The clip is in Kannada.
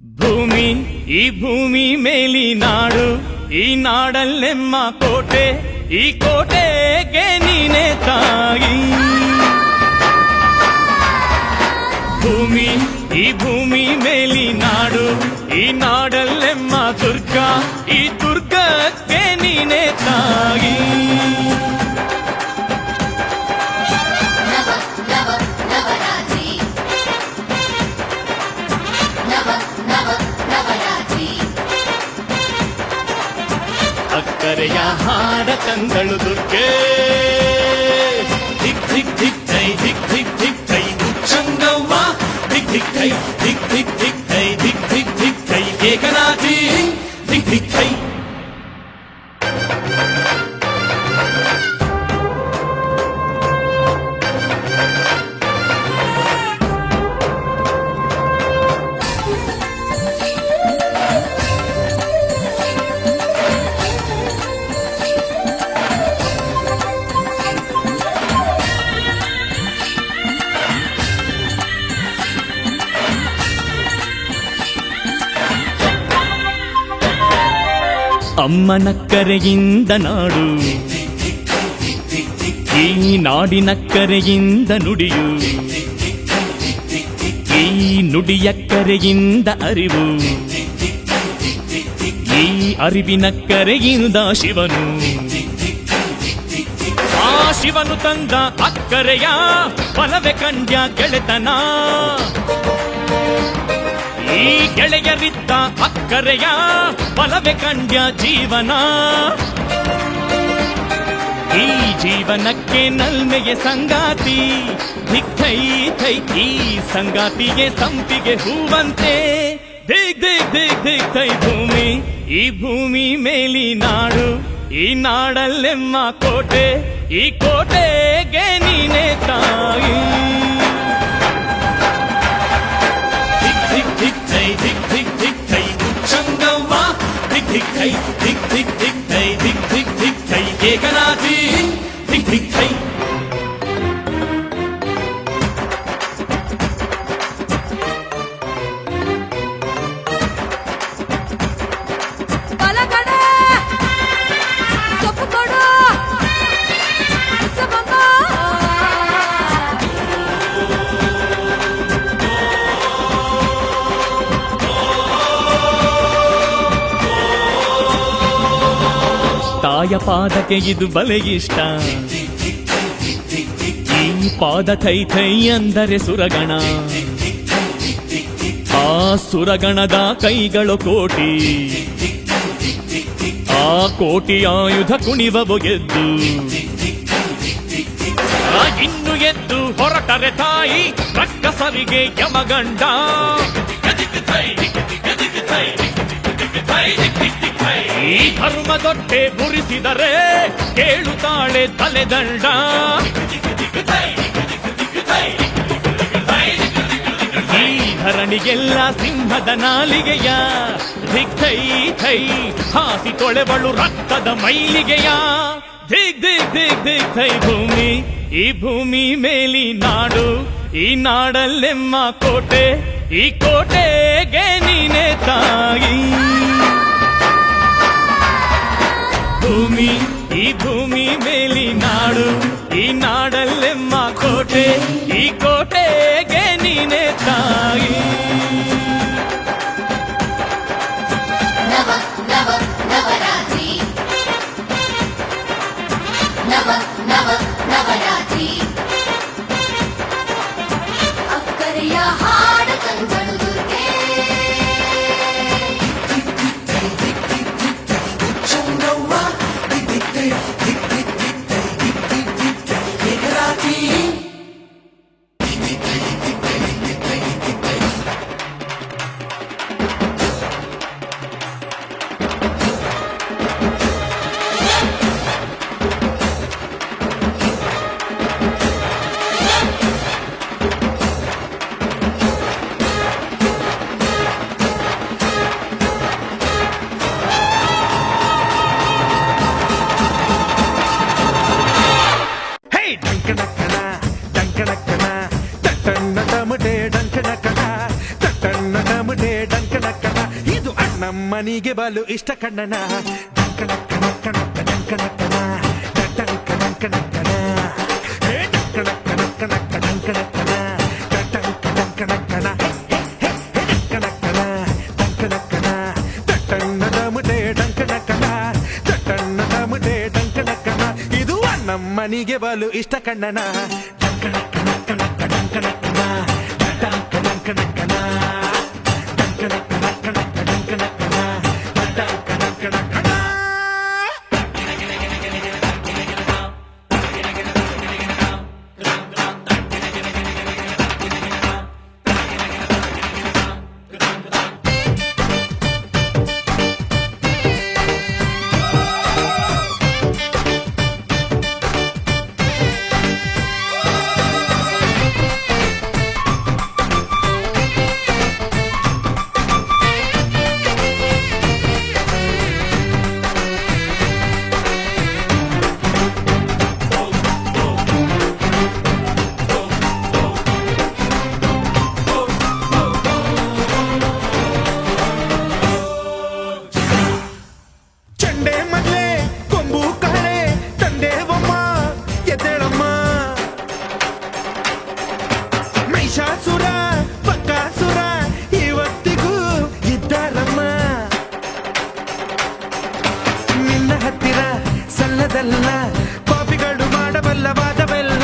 ಭೂಮಿ ಈ ಭೂಮಿ ಮೇಲಿ ನಾಡು, ಈ ನಾಡಲ್ಲೆಮ್ಮ ಕೋಟೆ, ಈ ಕೋಟೆಗೆ ನೀನೆ ತಾಯಿ. ಭೂಮಿ ಈ ಭೂಮಿ ಮೇಲಿ ನಾಡು, ಈ ನಾಡಲ್ಲೆಮ್ಮ ದುರ್ಗ, ಈ ದುರ್ಗಕ್ಕೆ ನೀನೆ ತಾಯಿ. ಅಕ್ಕರೆಯ ಹಾಡ ತಂಗಳು ದುರ್ಗೆ, ಧಿಕ್ ಧಿಕ್ ಧಿಕ್ ಥೈ, ಧಿಕ್ ಧಿಕ್ ಧಿಕ್ ಥೈ ಉಚ್ಚಂಗವ್ವ, ಧಿಕ್ ಧಿಕ್ ಥೈ, ಧಿಕ್ ಧಿಕ್ ಧಿಕ್ ಥೈ, ಧಿಕ್ ಧಿಕ್ ಧಿಕ್ ಥೈ ಏಕನಾಥಿ, ಧಿಕ್ ಧಿಕ್ ಥೈ. ಅಮ್ಮನ ಕರೆಯಿಂದ ನಾಡು, ಈ ನಾಡಿನ ಕರೆಯಿಂದ ನುಡಿಯು, ಈ ನುಡಿಯ ಕರೆಯಿಂದ ಅರಿವು, ಈ ಅರಿವಿನ ಕರೆಯಿಂದ ಶಿವನು, ಆ ಶಿವನು ತಂದ ಅಕ್ಕರೆಯ ಬಲವೆ ಕಂಡ್ಯ ಗೆಳೆತನ, ಈ ಗೆಳೆಯರಿದ್ದ ಅಕ್ಕರೆಯ ಬಲವೆ ಕಂಡ್ಯ ಜೀವನ, ಈ ಜೀವನಕ್ಕೆ ನಲ್ಮೆಯ ಸಂಗಾತಿ, ಧಿಕ್ ಥೈ ಥೈ ಈ ಸಂಗಾತಿಗೆ ಸಂಪಿಗೆ ಹೂವಂತೆ, ದಿಗ್ ದಿಗ್ ದಿಗ್ ದಿಗ್ ಥೈ ಭೂಮಿ ಈ ಭೂಮಿ ಮೇಲಿ ನಾಡು, ಈ ನಾಡಲ್ಲೆಮ್ಮ ಕೋಟೆ, ಈ ಕೋಟೆಗೆ ನೀನೆ ತಾಯಿ. ಧಿಕ್ ಧಿಕ್ ಧಿಕ್ ಥೈ ಉಚ್ಚಂಗವ್ವ, ಧಿಕ್ ಧಿಕ್ ಥೈ, ಧಿಕ್ ಧಿಕ್ ಧಿಕ್ ಥೈ, ಧಿಕ್ ಧಿಕ್ ಧಿಕ್ ಥೈ ಏಕನಾಥಿ, ಧಿಕ್ ಧಿಕ್ ಥೈ. ತಾಯ ಪಾದಕ್ಕೆ ಇದು ಬಲೆ ಇಷ್ಟ, ಈ ಪಾದ ಥೈ ಥೈ ಅಂದರೆ ಸುರಗಣ, ಆ ಸುರಗಣದ ಕೈಗಳು ಕೋಟಿ, ಆ ಕೋಟಿ ಆಯುಧ ಕುಣಿವವು ಎದ್ದು, ಇನ್ನು ಎದ್ದು ಹೊರಟರೆ ತಾಯಿ ರಕ್ಕಸರಿಗೆ ಯಮಗಂಡ, ಈ ಧರ್ಮದೊಟ್ಟೆ ಬುರಿಸಿದರೆ ಕೇಳುತ್ತಾಳೆ ತಲೆದಂಡ, ಈ ಧರಣಿಗೆಲ್ಲ ಸಿಂಹದ ನಾಲಿಗೆಯ, ಧಿಕ್ ಥೈ ಥೈ ಹಾಸಿ ತೊಳೆಬಳು ರಕ್ತದ ಮೈಲಿಗೆಯ, ಧಿಕ್ ದಿಕ್ ದಿಕ್ ದಿಕ್ ಥೈ ಭೂಮಿ ಈ ಭೂಮಿ ಮೇಲಿ ನಾಡು, ಈ ನಾಡಲ್ಲೆಮ್ಮ ಕೋಟೆ, ಈ ಕೋಟೆಗೆ ನೀನೆ ತಾಯಿ. ಭೂಮಿ ಈ ಭೂಮಿ ಮೇಲಿ ನಾಡು, ಈ ನಾಡಲ್ಲೆಮ್ಮ ಕೋಟೆ, ಈ ಕೋಟೆಗೆ ನೀನೆ ತಾಯಿ. ನವ ನವ ನವರಾತ್ರಿ, ನವ ನವ ನವರಾತ್ರಿ, ಅಕ್ಕರೆಯ ಹಾಡ ತಂಗಳು ದುರ್ಗೆ. ನಮ್ಮನಿಗೆ ಬಲು ಇಷ್ಟ ಕಣ್ಣನ ಡಂಕಣಕ್ಕಣ ಕಣಕ್ಕ ಡಂಕಣಕ್ಕಣ ಡಂಕ ಡಂಕಣಕ್ಕಣ ಹೇ ಡಂಕಣಕ್ಕಣಕ್ಕಣಕ್ಕ ಡಂಕಣಕ್ಕಣ ಡಂಕ ಡಂಕಣಕ್ಕಣ ಡಂಕಣಕ್ಕಣ ಡಂಕಣಕ್ಕಣ ಡಟ್ಟಣ್ಣದ ಮುಟೆ ಡಂಕಣಕ್ಕಣ ಡಟ್ಟಣ್ಣದ ಮುಟೆ ಡಂಕಣಕ್ಕಣ ಇದು ನಮ್ಮನಿಗೆ ಬಲು ಇಷ್ಟ ಕಣ್ಣನ ಡಂಕಣಕ್ಕಣ ಕಣಕ್ಕ ಡಂಕಣಕ್ಕಣ ಡಂಕ ಡಂಕಣಕ್ಕಣ ಮಹಿಷಾಸುರ ಬಕಾಸುರ ಇವತ್ತಿಗೂ ಇದ್ದಾರಮ್ಮ ನಿನ್ನ ಹತ್ತಿರ ಸಲ್ಲದಲ್ಲ ಪಾಪಿಗಳು ಮಾಡಬಲ್ಲ ವಾದವೆಲ್ಲ